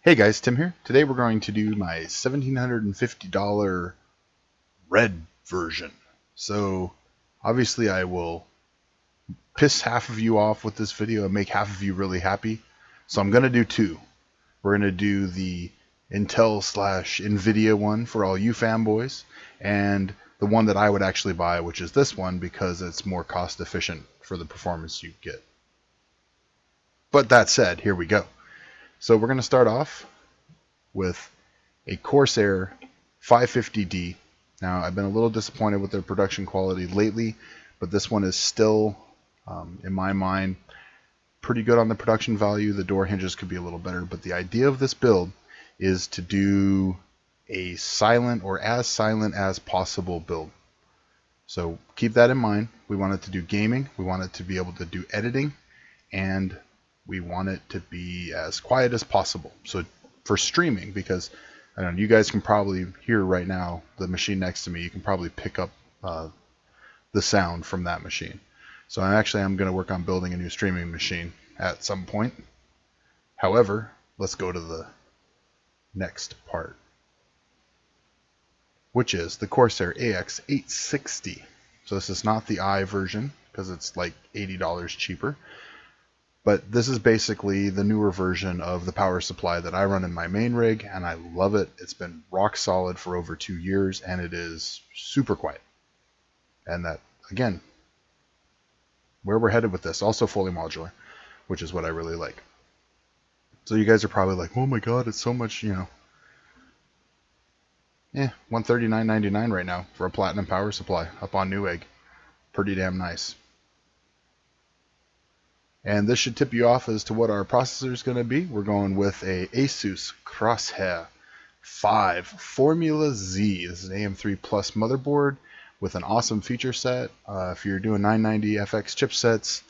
Hey guys, Tim here. Today we're going to do my $1,750 red version. So obviously I will piss half of you off with this video and make half of you really happy. So I'm going to do two. We're going to do the Intel slash Nvidia one for all you fanboys, and the one that I would actually buy, which is this one because it's more cost efficient for the performance you get. But that said, here we go. So we're going to start off with a Corsair 550D. Now, I've been a little disappointed with their production quality lately, but this one is still, in my mind, pretty good on the production value. The door hinges could be a little better, but the idea of this build is to do a silent or as silent as possible build. So keep that in mind. We want it to do gaming, we want it to be able to do editing, and we want it to be as quiet as possible. So for streaming, because I don't know, you guys can probably hear right now the machine next to me. You can probably pick up the sound from that machine. So I'm going to work on building a new streaming machine at some point. However, let's go to the next part, which is the Corsair AX860. So this is not the i version because it's like $80 cheaper. But this is basically the newer version of the power supply that I run in my main rig, and I love it. It's been rock solid for over 2 years, and it is super quiet. And that, again, where we're headed with this, also fully modular, which is what I really like. So you guys are probably like, oh my god, it's so much, $139.99 right now for a platinum power supply up on Newegg. Pretty damn nice. And this should tip you off as to what our processor is going to be. We're going with a Asus Crosshair 5 Formula Z. This is an AM3 Plus motherboard with an awesome feature set. If you're doing 990FX chipsets,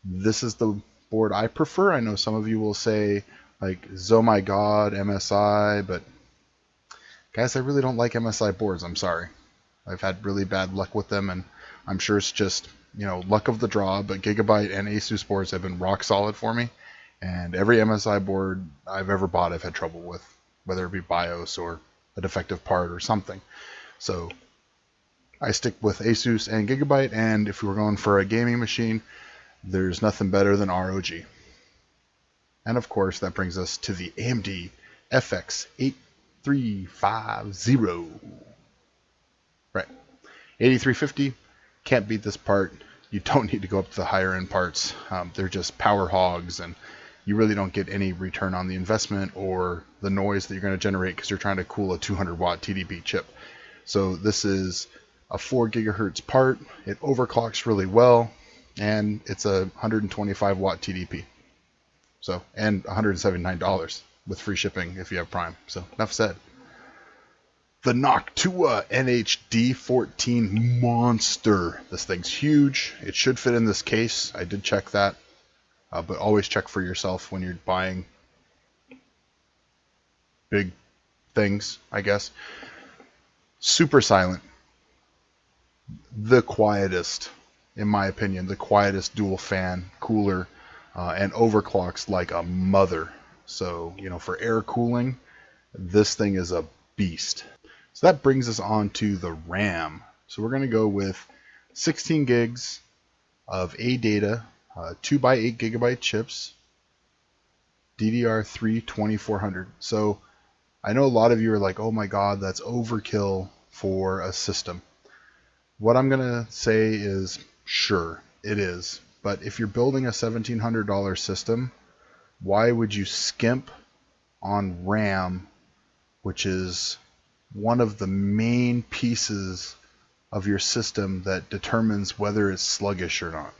this is the board I prefer. I know some of you will say, like, oh my god, MSI, but guys, I really don't like MSI boards. I'm sorry. I've had really bad luck with them, and I'm sure it's just luck of the draw, but Gigabyte and Asus boards have been rock solid for me, and every MSI board I've ever bought I've had trouble with, whether it be BIOS or a defective part or something. So I stick with Asus and Gigabyte, and if we were going for a gaming machine, there's nothing better than ROG. And of course, that brings us to the AMD FX 8350. Right. 8350, can't beat this part. You don't need to go up to the higher end parts. They're just power hogs, and you really don't get any return on the investment or the noise that you're going to generate because you're trying to cool a 200 watt TDP chip. So this is a 4 gigahertz part. It overclocks really well, and it's a 125 watt TDP. So, and $179 with free shipping if you have Prime. So enough said. The Noctua NHD14 monster. This thing's huge. It should fit in this case. I did check that. But always check for yourself when you're buying big things, I guess. Super silent. The quietest, in my opinion, the quietest dual fan cooler, and overclocks like a mother. So, for air cooling, this thing is a beast. So that brings us on to the RAM. So we're going to go with 16 gigs of ADATA, 2x8 gigabyte chips, DDR3 2400. So I know a lot of you are like, oh my god, that's overkill for a system. What I'm going to say is, sure, it is. But if you're building a $1,700 system, why would you skimp on RAM, which is one of the main pieces of your system that determines whether it's sluggish or not?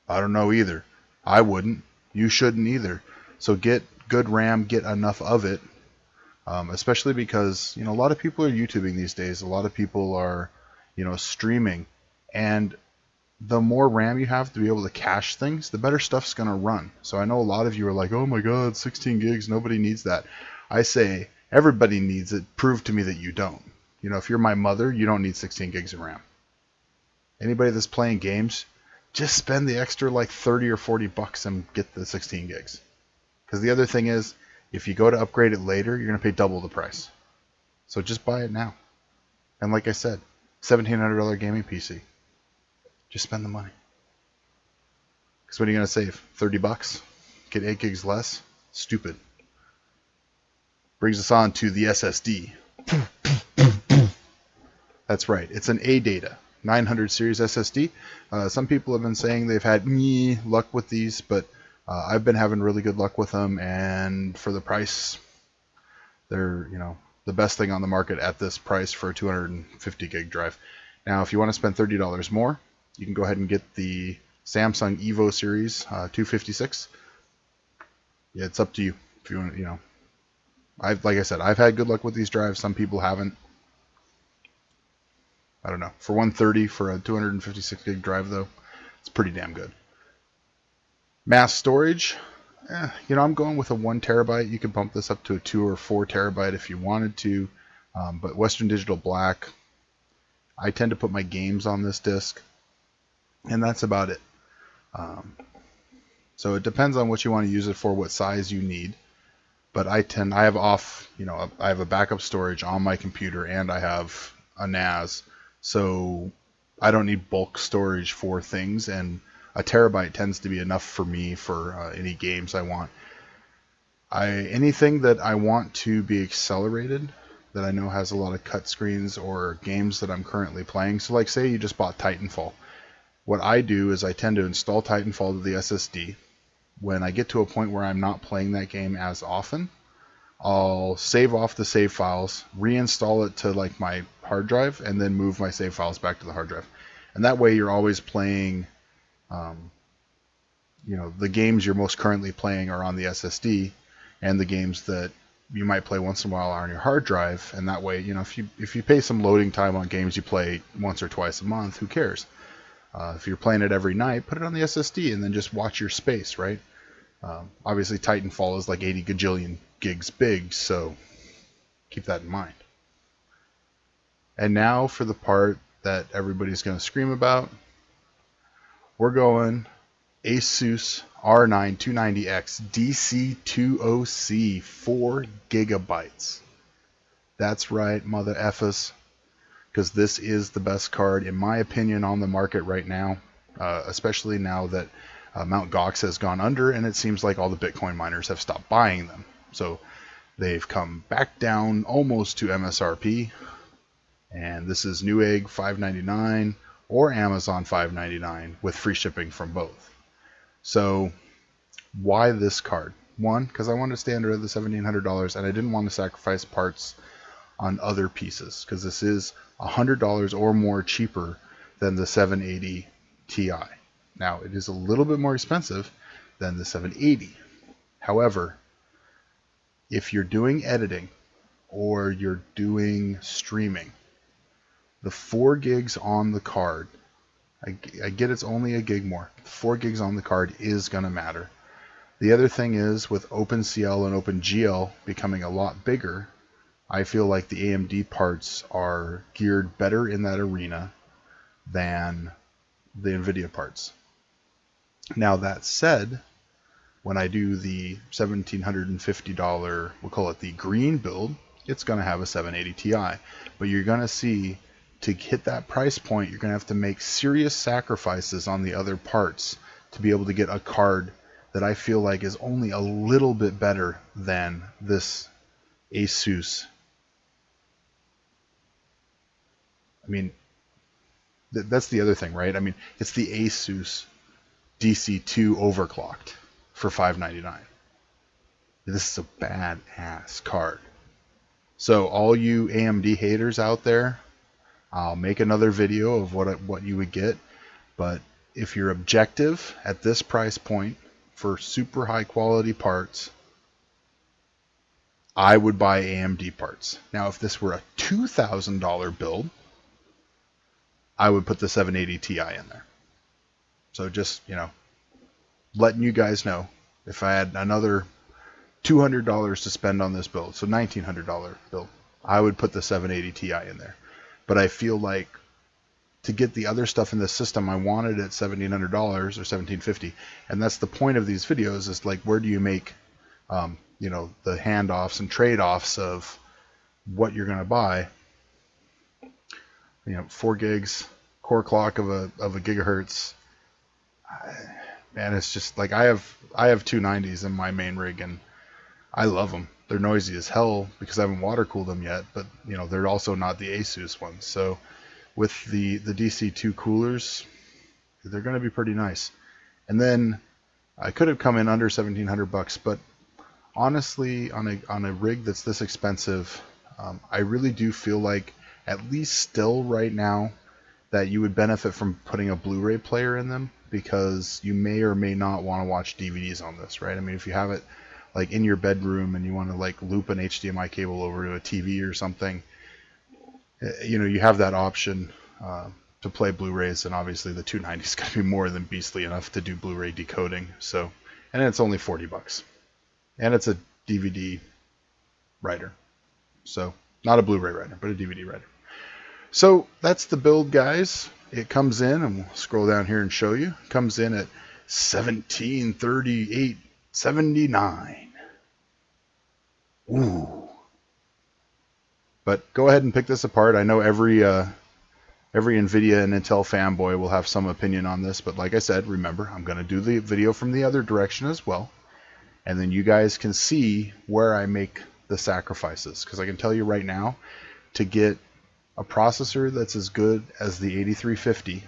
I don't know either. I wouldn't. You shouldn't either. So get good RAM, get enough of it, especially because a lot of people are YouTubing these days. A lot of people are streaming, and the more RAM you have to be able to cache things, the better stuff's going to run. So I know a lot of you are like, oh my god, 16 gigs, nobody needs that. I say, everybody needs it. Prove to me that you don't. If you're my mother, you don't need 16 gigs of RAM. Anybody that's playing games, just spend the extra like 30 or 40 bucks and get the 16 gigs. Because the other thing is, if you go to upgrade it later, you're going to pay double the price. So just buy it now. And like I said, $1,700 gaming PC. Just spend the money. Because what are you going to save? 30 bucks? Get 8 gigs less? Stupid. Brings us on to the SSD. That's right. It's an ADATA 900 series SSD. Some people have been saying they've had luck with these, but I've been having really good luck with them, and for the price, they're the best thing on the market at this price for a 250 gig drive. Now, if you want to spend $30 more, you can go ahead and get the Samsung Evo series 256. Yeah, it's up to you. If you want, like I said, I've had good luck with these drives. Some people haven't. I don't know. For $130 for a 256 gig drive, though, it's pretty damn good. Mass storage, I'm going with a 1 terabyte. You could bump this up to a 2 or 4 terabyte if you wanted to, but Western Digital Black, I tend to put my games on this disk, and that's about it. So it depends on what you want to use it for, what size you need. But I have I have a backup storage on my computer, and I have a NAS, so I don't need bulk storage for things, and a terabyte tends to be enough for me for any games I want. Anything that I want to be accelerated, that I know has a lot of cut screens, or games that I'm currently playing. So like say you just bought Titanfall. What I do is I tend to install Titanfall to the SSD. When I get to a point where I'm not playing that game as often, I'll save off the save files, reinstall it to like my hard drive, and then move my save files back to the hard drive. And that way you're always playing, the games you're most currently playing are on the SSD, and the games that you might play once in a while are on your hard drive. And that way, if you pay some loading time on games you play once or twice a month, who cares? If you're playing it every night, put it on the SSD and then just watch your space, right? Obviously, Titanfall is like 80 gajillion gigs big, so keep that in mind. And now for the part that everybody's going to scream about. We're going Asus R9 290X DC2OC 4 gigabytes. That's right, mother effers, because this is the best card, in my opinion, on the market right now, especially now that Mt. Gox has gone under, and it seems like all the Bitcoin miners have stopped buying them. So they've come back down almost to MSRP, and this is Newegg $5.99 or Amazon $5.99 with free shipping from both. So why this card? One, because I wanted to stay under the $1,700, and I didn't want to sacrifice parts on other pieces, because this is $100 or more cheaper than the 780 Ti. Now, it is a little bit more expensive than the 780. However, if you're doing editing or you're doing streaming, the 4 gigs on the card, I get it's only a gig more. 4 gigs on the card is going to matter. The other thing is, with OpenCL and OpenGL becoming a lot bigger, I feel like the AMD parts are geared better in that arena than the NVIDIA parts. Now that said, when I do the $1,750, we'll call it the green build, it's going to have a 780 Ti. But you're going to see, to hit that price point, you're going to have to make serious sacrifices on the other parts to be able to get a card that I feel like is only a little bit better than this Asus. I mean, that's the other thing, right? I mean, it's the Asus DC2 overclocked for $5.99. This is a badass card. So all you AMD haters out there, I'll make another video of what you would get. But if you're objective at this price point for super high quality parts, I would buy AMD parts. Now, if this were a $2,000 build, I would put the 780 Ti in there. So just, letting you guys know, if I had another $200 to spend on this build, so $1,900 build, I would put the 780 Ti in there. But I feel like to get the other stuff in the system, I wanted at $1,700 or $1,750, and that's the point of these videos, is like, where do you make you know, the handoffs and trade-offs of what you're going to buy. You know, 4 gigs core clock of a gigahertz. Man, it's just like, I have 290s in my main rig, and I love them. They're noisy as hell because I haven't water cooled them yet, but you know, they're also not the Asus ones. So with the DC2 coolers, they're going to be pretty nice. And then I could have come in under $1,700, but honestly, on a rig that's this expensive, I really do feel like, at least still right now, that you would benefit from putting a Blu-ray player in them, because you may or may not want to watch DVDs on this, right? I mean, if you have it like in your bedroom and you want to like loop an HDMI cable over to a TV or something, you know, you have that option to play Blu-rays, and obviously the 290 is going to be more than beastly enough to do Blu-ray decoding. So, and it's only $40, and it's a DVD writer, so not a Blu-ray writer, but a DVD writer. So that's the build, guys. It comes in, and we'll scroll down here and show you. It comes in at $1,738.79. Ooh. But go ahead and pick this apart. I know every NVIDIA and Intel fanboy will have some opinion on this, but like I said, remember, I'm going to do the video from the other direction as well, and then you guys can see where I make the sacrifices, because I can tell you right now, to get a processor that's as good as the 8350,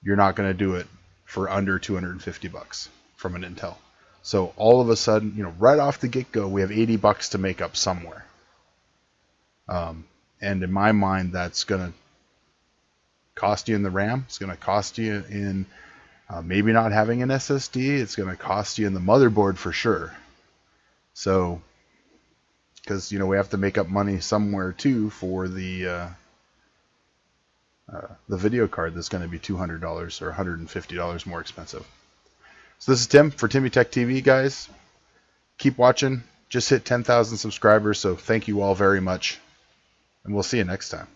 you're not going to do it for under $250 from an Intel. So all of a sudden, you know, right off the get-go, we have $80 to make up somewhere. And in my mind, that's going to cost you in the RAM. It's going to cost you in maybe not having an SSD. It's going to cost you in the motherboard for sure. So, because, you know, we have to make up money somewhere too for the video card that's going to be $200 or $150 more expensive. So this is Tim for Timmy Tech TV, guys. Keep watching. Just hit 10,000 subscribers, so thank you all very much, and we'll see you next time.